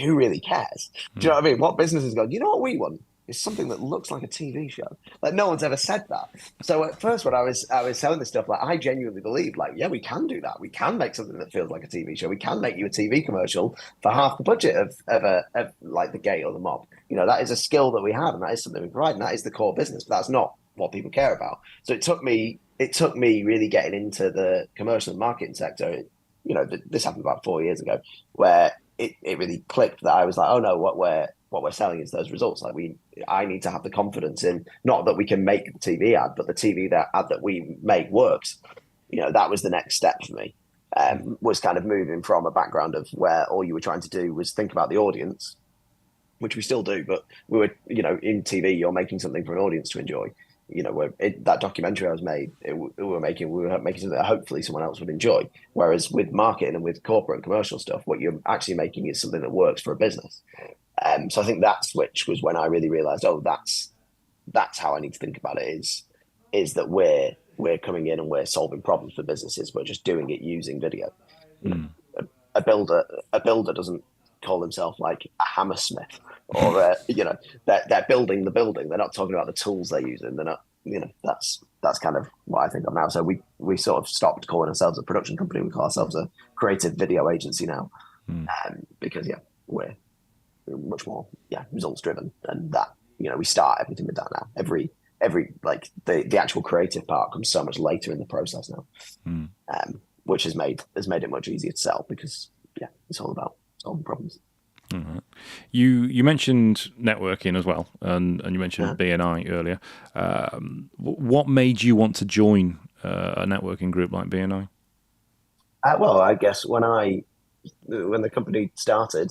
who really cares? Do you know what I mean? What businesses go, you know what we want? Is something that looks like a TV show. Like, no one's ever said that. So at first, when I was selling this stuff, like, I genuinely believed, like, yeah, we can do that. We can make something that feels like a TV show. We can make you a TV commercial for half the budget of like the Gate or the Mob. That is a skill that we have, and that is something we provide, and that is the core business. But that's not what people care about. So it took me really getting into the commercial and marketing sector. This happened about 4 years ago, where it really clicked that I was like, oh no, what we're selling is those results. Like, I need to have the confidence in, not that we can make the TV ad, but the TV ad that we make works. That was the next step for me. Was kind of moving from a background of where all you were trying to do was think about the audience, which we still do, but we were, in TV, you're making something for an audience to enjoy. That documentary I was made, we were making something that hopefully someone else would enjoy. Whereas with marketing and with corporate and commercial stuff, what you're actually making is something that works for a business. So I think that switch was when I really realized, oh, that's how I need to think about it, is that we're coming in and we're solving problems for businesses. We're just doing it using video. A builder doesn't call himself like a hammersmith, or they're building the building. They're not talking about the tools they're using. They're not, that's kind of what I think of now. So we sort of stopped calling ourselves a production company. We call ourselves a creative video agency now, because we're much more results driven, and that we start everything with that now. Every like the actual creative part comes so much later in the process now, which has made it much easier to sell, because it's all about solving problems. Mm-hmm. You mentioned networking as well, and you mentioned BNI earlier. What made you want to join a networking group like BNI? Well, I guess when the company started,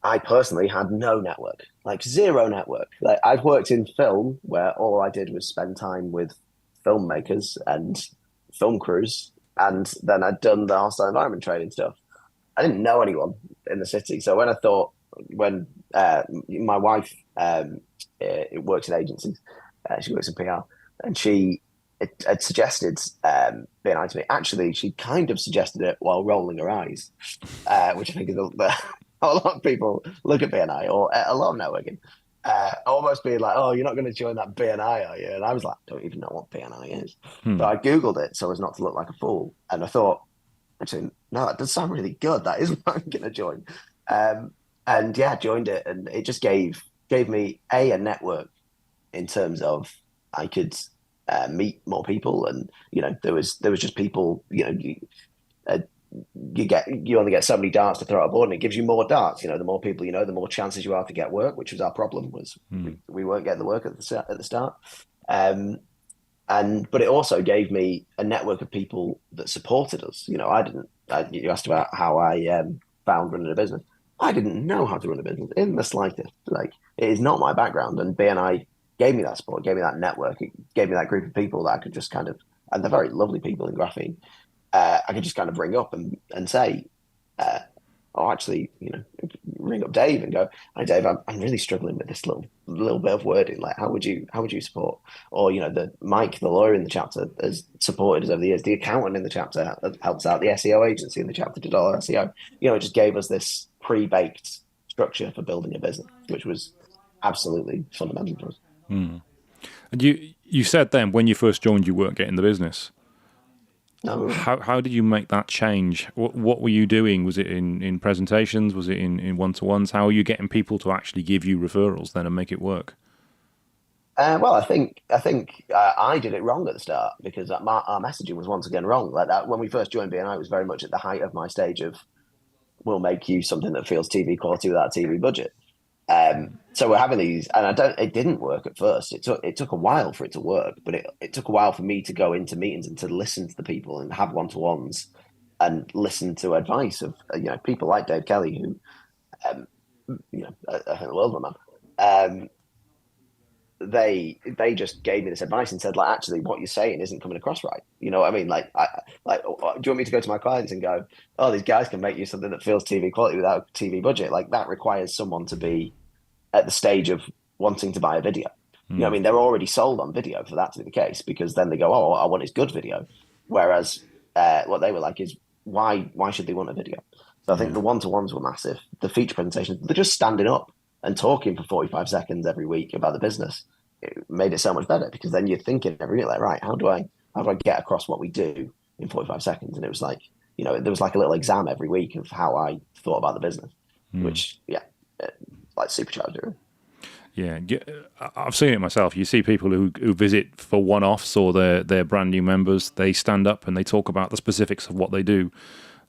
I personally had no network, like zero network. Like, I've worked in film where all I did was spend time with filmmakers and film crews, and then I'd done the hostile environment training stuff. I didn't know anyone in the city. So when my wife works in agencies, she works in PR, and she had suggested BNI to me. Actually, she kind of suggested it while rolling her eyes, which I think is a lot of people look at BNI or a lot of networking. almost being like, "Oh, you're not going to join that BNI, are you?" And I was like, "I don't even know what BNI is." So Hmm. I googled it so as not to look like a fool, and I thought, actually, no, that does sound really good. That is what I'm going to join. Um, and yeah, joined it, and it just gave me a network in terms of I could meet more people, and there was just people. Uh, you only get so many darts to throw at a board, and it gives you more darts. The more people you know, the more chances you have to get work, which was our problem. Was Hmm. we weren't getting the work at the start. Um, but it also gave me a network of people that supported us. I didn't. You asked about how I found running a business. I didn't know how to run a business in the slightest. Like, it is not my background, and BNI gave me that support, gave me that network, it gave me that group of people that I could just kind of, and they're very lovely people in graphene. I could just kind of ring up and say, uh, oh, actually, ring up Dave and go, "Hi, Dave, I'm really struggling with this little bit of wording. Like, how would you support?" Or the Mike, the lawyer in the chapter, has supported us over the years. The accountant in the chapter helps out. The SEO agency in the chapter did all our SEO. It just gave us this pre-baked structure for building a business, which was absolutely fundamental for us. And you said then when you first joined, you weren't getting the business. No, How did you make that change? What were you doing? Was it in presentations? Was it in one-to-ones? How are you getting people to actually give you referrals then and make it work? well, I think I did it wrong at the start because our messaging was once again wrong. Like that, when we first joined BNI, it was very much at the height of my stage of we'll make you something that feels TV quality without a TV budget. So we're having these, and it didn't work at first. It took a while for it to work, but it took a while for me to go into meetings and to listen to the people and have one-to-ones and listen to advice of people like Dave Kelly, who um, I think the world of a man. They just gave me this advice and said, like, actually, what you're saying isn't coming across right. You know what I mean? Like, do you want me to go to my clients and go, "Oh, these guys can make you something that feels TV quality without a TV budget"? Like, that requires someone to be at the stage of wanting to buy a video. I mean, they're already sold on video for that to be the case, because then they go, "Oh, I want is good video." Whereas what they were like is, why should they want a video? So I think Yeah. the one-to-ones were massive. The feature presentations, they're just standing up and talking for 45 seconds every week about the business. It made it so much better, because then you're thinking every week, like, right, how do I get across what we do in 45 seconds? And it was like, there was like a little exam every week of how I thought about the business, which, yeah, like supercharged it. Yeah, I've seen it myself. You see people who visit for one-offs or they're brand new members. They stand up and they talk about the specifics of what they do.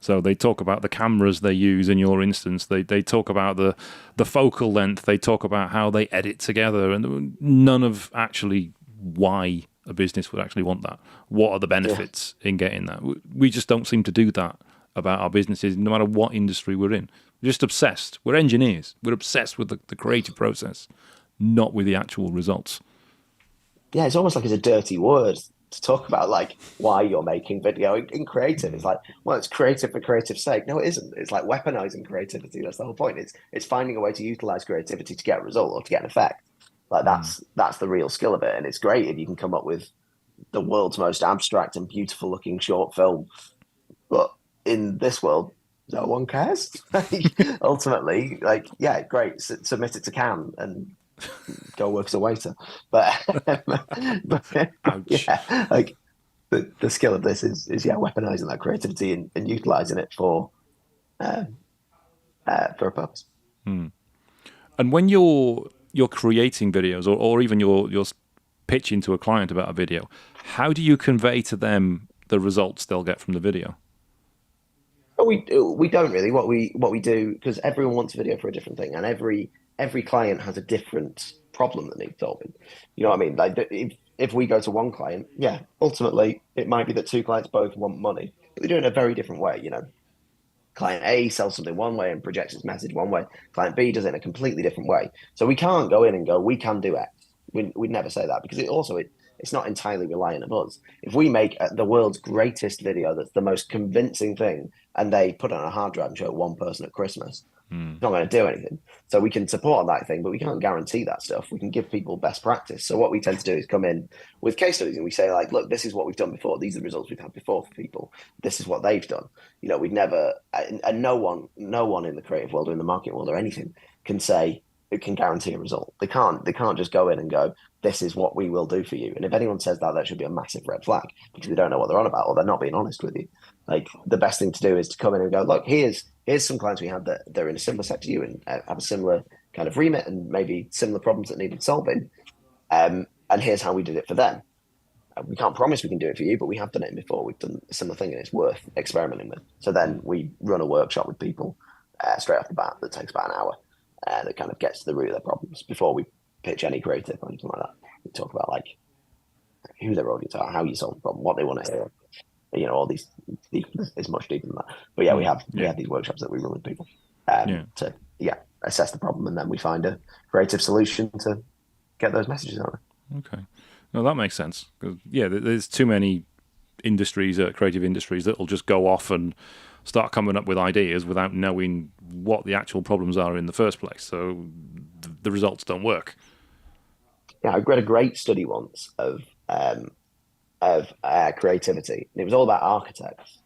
So they talk about the cameras they use in your instance. They talk about the focal length. They talk about how they edit together, and none of actually why a business would actually want that. What are the Yeah. benefits in getting that? We just don't seem to do that about our businesses, no matter what industry we're in. We're just obsessed. We're engineers. We're obsessed with the creative process, not with the actual results. Yeah, it's almost like it's a dirty word to talk about, like, why you're making video in creative. It's like, well, it's creative for creative's sake. No, it isn't. It's like weaponizing creativity. That's the whole point. It's finding a way to utilize creativity to get a result or to get an effect. Like, that's the real skill of it. And it's great if you can come up with the world's most abstract and beautiful looking short film. But in this world, no one cares. Like, ultimately, like, yeah, great. Submit it to Cannes and go work as a waiter. But, but Ouch. yeah, like, the skill of this is yeah, weaponizing that creativity and utilizing it um, for a purpose. And when you're creating videos, or even you're pitching to a client about a video, how do you convey to them the results they'll get from the video? But we don't really. What we do, because everyone wants a video for a different thing, and every client has a different problem that needs solving. You know what I mean? Like, if we go to one client, yeah, ultimately it might be that two clients both want money, but they do it in a very different way. Client A sells something one way and projects its message one way. Client B does it in a completely different way. So we can't go in and go, we can do X. We'd never say that, because it's not entirely reliant on us. If we make the world's greatest video that's the most convincing thing, and they put it on a hard drive and show it one person at Christmas, it's not going to do anything. So we can support that thing, but we can't guarantee that stuff. We can give people best practice. So what we tend to do is come in with case studies, and we say, like, look, this is what we've done before. These are the results we've had before for people. This is what they've done. We'd never, and no one in the creative world or in the marketing world or anything can say, can guarantee a result. They can't just go in and go, this is what we will do for you. And if anyone says that, that should be a massive red flag, because they don't know what they're on about, or they're not being honest with you. Like, the best thing to do is to come in and go, look, here's some clients we have that they're in a similar sector to you and have a similar kind of remit and maybe similar problems that needed solving. And here's how we did it for them. We can't promise we can do it for you, but we have done it before. We've done a similar thing, and it's worth experimenting with. So then we run a workshop with people straight off the bat that takes about an hour, that kind of gets to the root of their problems before we pitch any creative or anything like that. We talk about like who their audience are, how you solve the problem, what they want to hear. You know, all these. It's much deeper than that. But yeah, we have these workshops that we run with people to assess the problem, and then we find a creative solution to get those messages out there. Okay. No, that makes sense. 'Cause, yeah, there's too many industries, creative industries, that will just go off and start coming up with ideas without knowing what the actual problems are in the first place. So the results don't work. Yeah, I read a great study once of creativity, and it was all about architects.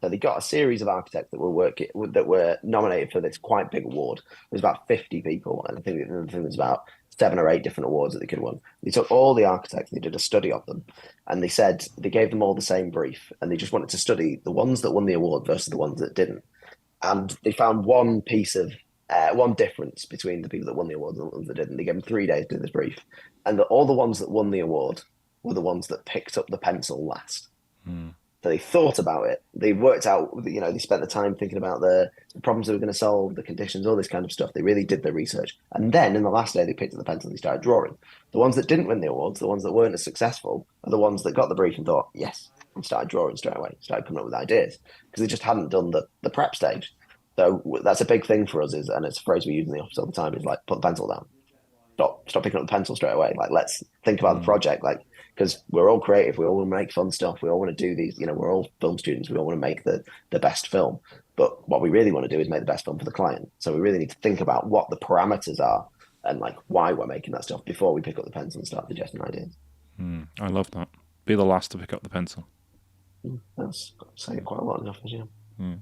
So they got a series of architects that were nominated for this quite big award. There's about 50 people, and I think there's about 7 or 8 different awards that they could have won. They took all the architects, they did a study of them, and they said they gave them all the same brief, and they just wanted to study the ones that won the award versus the ones that didn't. And they found one difference between the people that won the award and the ones that didn't. They gave them 3 days to do this brief, and all the ones that won the award were the ones that picked up the pencil last. So they thought about it. They worked out, they spent the time thinking about the problems they were going to solve, the conditions, all this kind of stuff. They really did their research. And then in the last day, they picked up the pencil and they started drawing. The ones that didn't win the awards, the ones that weren't as successful, are the ones that got the brief and thought, yes, and started drawing straight away, started coming up with ideas, because they just hadn't done the prep stage. So that's a big thing for us, and it's a phrase we use in the office all the time, is like, put the pencil down. Stop picking up the pencil straight away. Like, let's think about the project, like, because we're all creative, we all want to make fun stuff, we all want to do these, we're all film students, we all want to make the best film, but what we really want to do is make the best film for the client. So we really need to think about what the parameters are and like why we're making that stuff before we pick up the pencil and start suggesting ideas. I love that. Be the last to pick up the pencil. That's saying quite a lot in the office, yeah.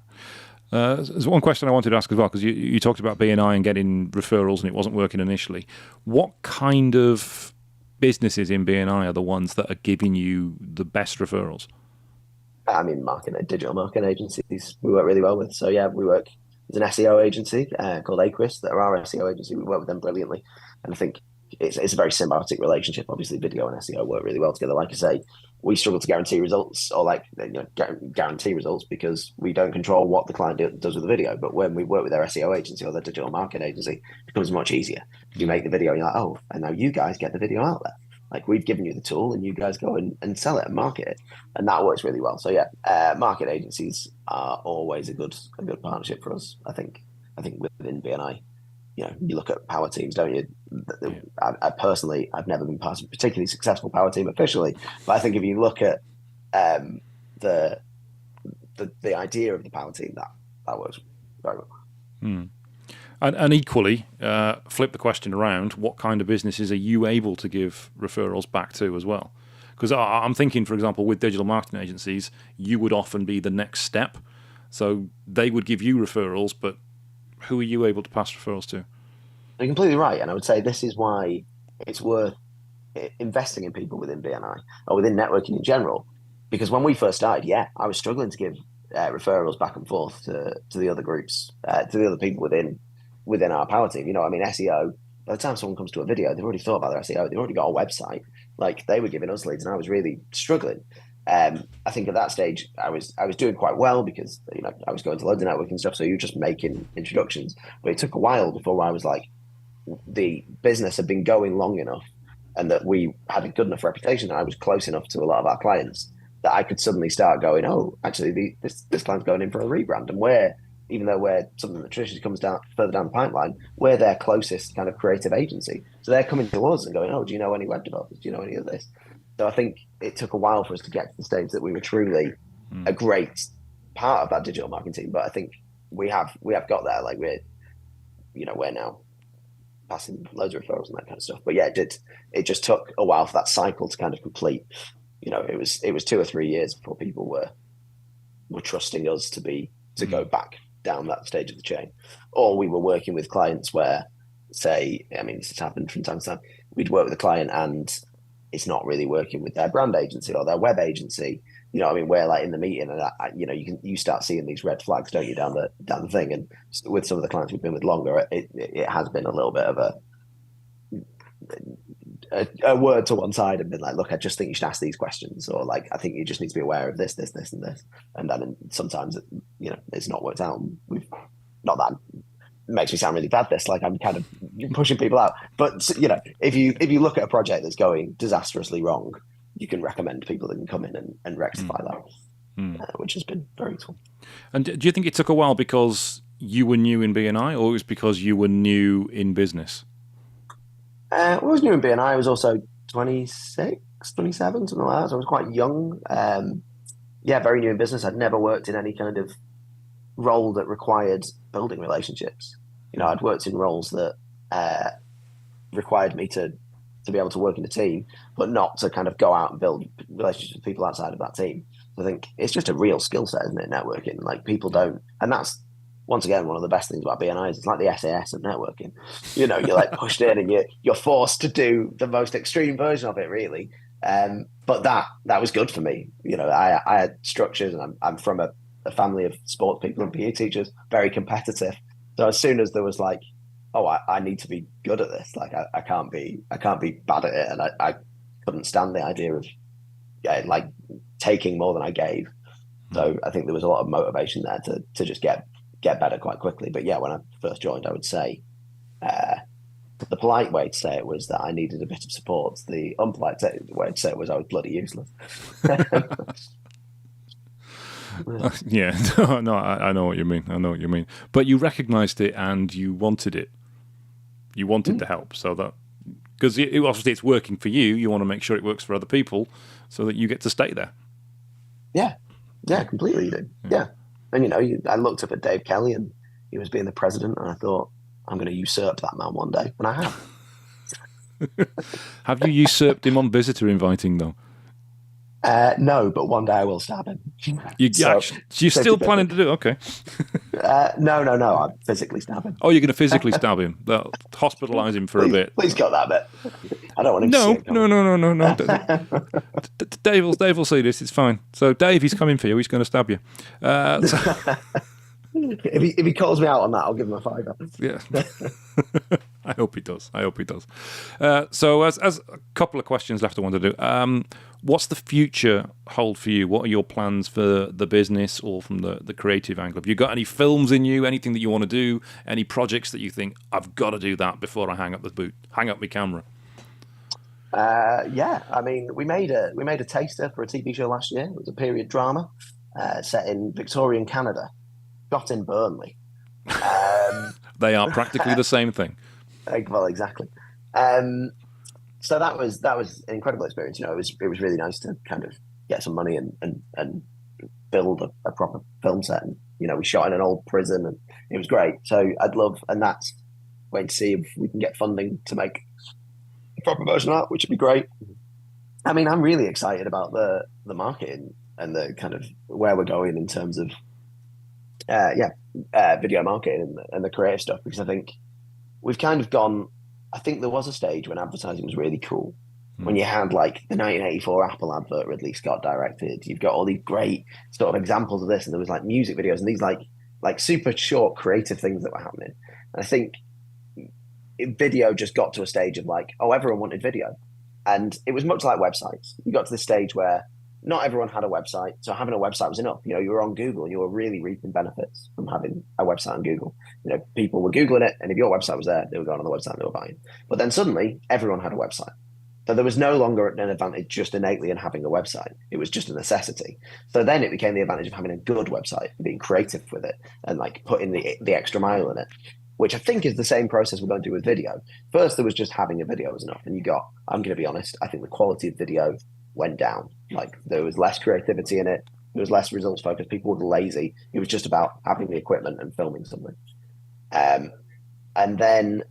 There's one question I wanted to ask as well, because you talked about BNI and getting referrals and it wasn't working initially. What kind of businesses in BNI are the ones that are giving you the best referrals? I mean, digital marketing agencies we work really well with. So yeah, we work with an SEO agency called Aquis that are our SEO agency. We work with them brilliantly, and I think it's a very symbiotic relationship. Obviously, video and SEO work really well together. Like I say, we struggle to guarantee results, or guarantee results, because we don't control what the client does with the video. But when we work with their SEO agency or their digital marketing agency, it becomes much easier. You make the video, and you're like, oh, and now you guys get the video out there. Like, we've given you the tool, and you guys go and sell it and market it, and that works really well. So yeah, market agencies are always a good partnership for us. I think within BNI, you look at power teams, don't you? I personally, I've never been part of a particularly successful power team officially, but I think if you look at the idea of the power team, that works very well. And equally, flip the question around, what kind of businesses are you able to give referrals back to as well? Because I'm thinking, for example, with digital marketing agencies, you would often be the next step. So they would give you referrals, but who are you able to pass referrals to? You're completely right. And I would say this is why it's worth investing in people within BNI or within networking in general. Because when we first started, I was struggling to give referrals back and forth to the other groups, to the other people within our power team. SEO, by the time someone comes to a video, they've already thought about their SEO. They've already got a website. Like, they were giving us leads, and I was really struggling. I think at that stage I was doing quite well, because I was going to loads of networking stuff, so you're just making introductions. But it took a while before I was like, the business had been going long enough, and that we had a good enough reputation that I was close enough to a lot of our clients that I could suddenly start going, oh, actually this client's going in for a rebrand, and even though we're something that traditionally comes down further down the pipeline, we're their closest kind of creative agency. So they're coming to us and going, oh, do you know any web developers? Do you know any of this? So I think it took a while for us to get to the stage that we were truly a great part of that digital marketing team. But I think we have got there. Like, we're now passing loads of referrals and that kind of stuff. But yeah, it just took a while for that cycle to kind of complete. It was 2 or 3 years before people were trusting us to go back down that stage of the chain. Or we were working with clients where say, I mean, this has happened from time to time. We'd work with a client and it's not really working with their brand agency or their web agency. You know, what I mean, we're like in the meeting, and you know, you start seeing these red flags, don't you, down the thing. And with some of the clients we've been with longer, it has been a little bit of a word to one side and been like, look, I just think you should ask these questions, or like, I think you just need to be aware of this, this, this, and this. And then sometimes, you know, it's not worked out. We've not that makes me sound really bad. This, like, I'm kind of pushing people out, but you know, if you look at a project that's going disastrously wrong, you can recommend people that can come in and rectify that, which has been very cool. And do you think it took a while because you were new in BNI, or it was because you were new in business? I was new in BNI. I was also 26, 27, something like that. So I was quite young. Yeah, very new in business. I'd never worked in any kind of role that required building relationships. You know, I'd worked in roles that required me to be able to work in a team, but not to kind of go out and build relationships with people outside of that team. So I think it's just a real skill set, isn't it? Networking, like, people don't, and that's once again one of the best things about BNI is it's like the SAS of networking. You know, you're like pushed in and you're forced to do the most extreme version of it, really. But that was good for me. You know, I had structures, and I'm from a family of sports people and PE teachers, very competitive. So as soon as there was like, oh, I need to be good at this, like I can't be bad at it, and I couldn't stand the idea of like taking more than I gave. So I think there was a lot of motivation there to just get better quite quickly. But yeah, when I first joined, I would say the polite way to say it was that I needed a bit of support. The unpolite way to say it was I was bloody useless. Yeah, no, I know what you mean. I know what you mean. But you recognised it and you wanted it. You wanted to help, so that because obviously it's working for you. You want to make sure it works for other people, so that you get to stay there. Yeah, completely. You do. Yeah. And you know, I looked up at Dave Kelly, and he was being the president, and I thought, I'm going to usurp that man one day, and I have. Have you usurped him on visitor inviting though? No, but one day I will stab him. You're still planning to do it? Okay. No. I'm physically stab him. Oh, you're going to physically stab him? Hospitalise him for a bit. Please cut that bit. I don't want him to see it. No. Dave will see this. It's fine. So, Dave, he's coming for you. He's going to stab you. If he calls me out on that, I'll give him a $5. Yeah. I hope he does. So, as a couple of questions left I want to do. What's the future hold for you? What are your plans for the business or from the creative angle? Have you got any films in you? Anything that you want to do? Any projects that you think, I've got to do that before I hang up my camera? Yeah, I mean, we made a taster for a TV show last year. It was a period drama set in Victorian Canada, shot in Burnley. They are practically the same thing. Well, exactly. So that was an incredible experience. You know, it was really nice to kind of get some money and build a proper film set. And you know, we shot in an old prison, and it was great. So I'd love, and that's waiting to see if we can get funding to make a proper version of that, which would be great. I mean, I'm really excited about the marketing and the kind of where we're going in terms of video marketing and the creative stuff, because I think we've kind of gone. I think there was a stage when advertising was really cool, when you had like the 1984 Apple advert Ridley Scott directed. You've got all these great sort of examples of this, and there was like music videos and these like super short creative things that were happening. And I think video just got to a stage of like, oh, everyone wanted video, and it was much like websites. You got to this stage where not everyone had a website, so having a website was enough. You know, you were on Google, you were really reaping benefits from having a website on Google. You know, people were Googling it, and if your website was there, they were going on the website and they were buying. But then suddenly, everyone had a website. So there was no longer an advantage just innately in having a website. It was just a necessity. So then it became the advantage of having a good website, being creative with it, and like putting the extra mile in it, which I think is the same process we're going to do with video. First, there was just having a video was enough. And I'm going to be honest, I think the quality of video went down. Like, there was less creativity in it. There was less results focused. People were lazy. It was just about having the equipment and filming something. And then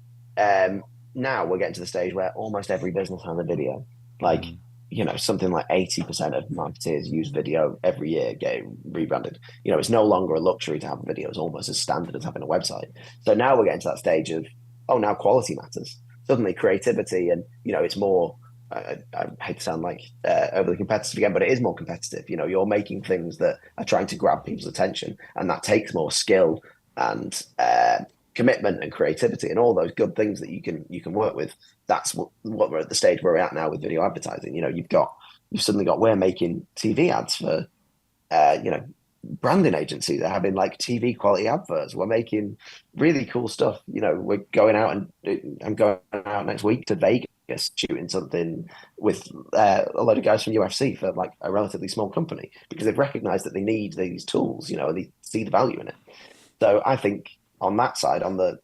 now we're getting to the stage where almost every business has a video. Like, you know, something like 80% of marketers use video every year, getting rebranded. You know, it's no longer a luxury to have a video. It's almost as standard as having a website. So now we're getting to that stage of, oh, now quality matters. Suddenly creativity and, it's more, I hate to sound like overly competitive again, but it is more competitive. You're making things that are trying to grab people's attention, and that takes more skill and commitment and creativity and all those good things that you can work with. That's what we're at the stage where we're at now with video advertising. You've suddenly got, we're making TV ads for branding agencies. They're having like TV quality adverts. We're making really cool stuff. We're going out, and I'm going out next week to Vegas shooting something with a load of guys from UFC for like a relatively small company, because they've recognized that they need these tools, and they see the value in it. So I think on that side, on the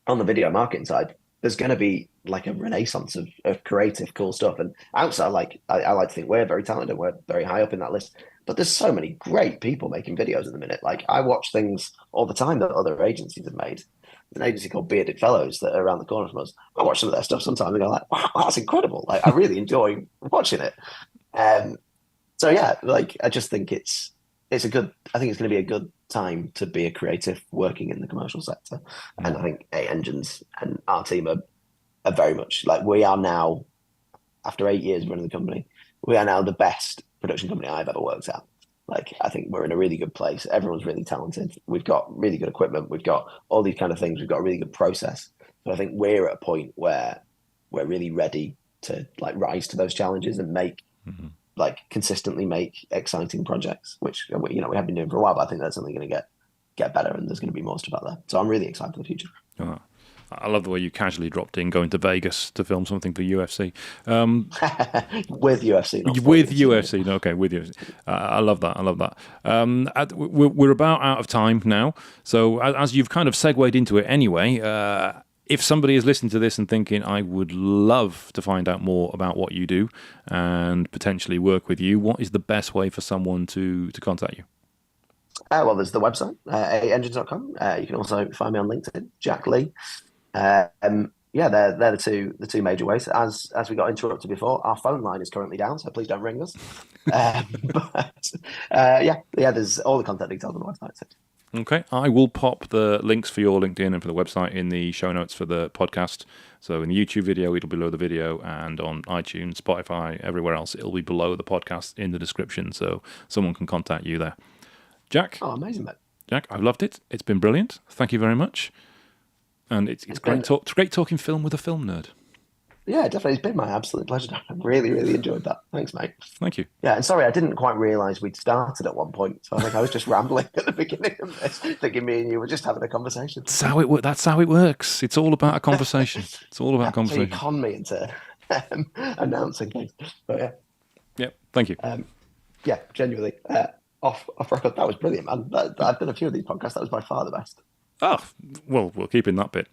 video marketing side, there's going to be like a renaissance of creative, cool stuff. And outside, like I like to think we're very talented and we're very high up in that list. But there's so many great people making videos at the minute. Like I watch things all the time that other agencies have made. There's an agency called Bearded Fellows that are around the corner from us. I watch some of their stuff sometimes and go like, wow, that's incredible. Like I really enjoy watching it. So yeah, like I just think it's a good. I think it's going to be a good time to be a creative working in the commercial sector. And I think A Engines and our team are very much like, we are now, after 8 years running the company, we are now the best production company I've ever worked at. Like, I think we're in a really good place. Everyone's really talented. We've got really good equipment. We've got all these kind of things. We've got a really good process. So I think we're at a point where we're really ready to like rise to those challenges and make like consistently make exciting projects, which we have been doing for a while. But I think that's only going to get better, and there's going to be more stuff out there. So I'm really excited for the future. Oh, I love the way you casually dropped in going to Vegas to film something for UFC. With UFC. With UFC. Okay, with UFC. I love that. I love that. We're about out of time now. So as you've kind of segued into it anyway, if somebody is listening to this and thinking, I would love to find out more about what you do and potentially work with you, what is the best way for someone to contact you? Well, there's the website, aengines.com. You can also find me on LinkedIn, Jack Leigh. They're the two major ways. As we got interrupted before, our phone line is currently down, so please don't ring us. There's all the contact details on the website. Okay, I will pop the links for your LinkedIn and for the website in the show notes for the podcast. So in the YouTube video, it'll be below the video, and on iTunes, Spotify, everywhere else, it'll be below the podcast in the description, so someone can contact you there. Jack? Oh, amazing, mate. Jack, I've loved it. It's been brilliant. Thank you very much. And it's great talking film with a film nerd. Yeah, definitely. It's been my absolute pleasure. I've really, really enjoyed that. Thanks, mate. Thank you. Yeah, and sorry, I didn't quite realise we'd started at one point. So I think I was just rambling at the beginning of this, thinking me and you were just having a conversation. That's how it works. It's all about a conversation. It's all about a conversation. So you con me into announcing things. But yeah. Yep, thank you. Yeah, genuinely. Off record, that was brilliant, man. I've done a few of these podcasts. That was by far the best. Oh, well, we'll keep in that bit.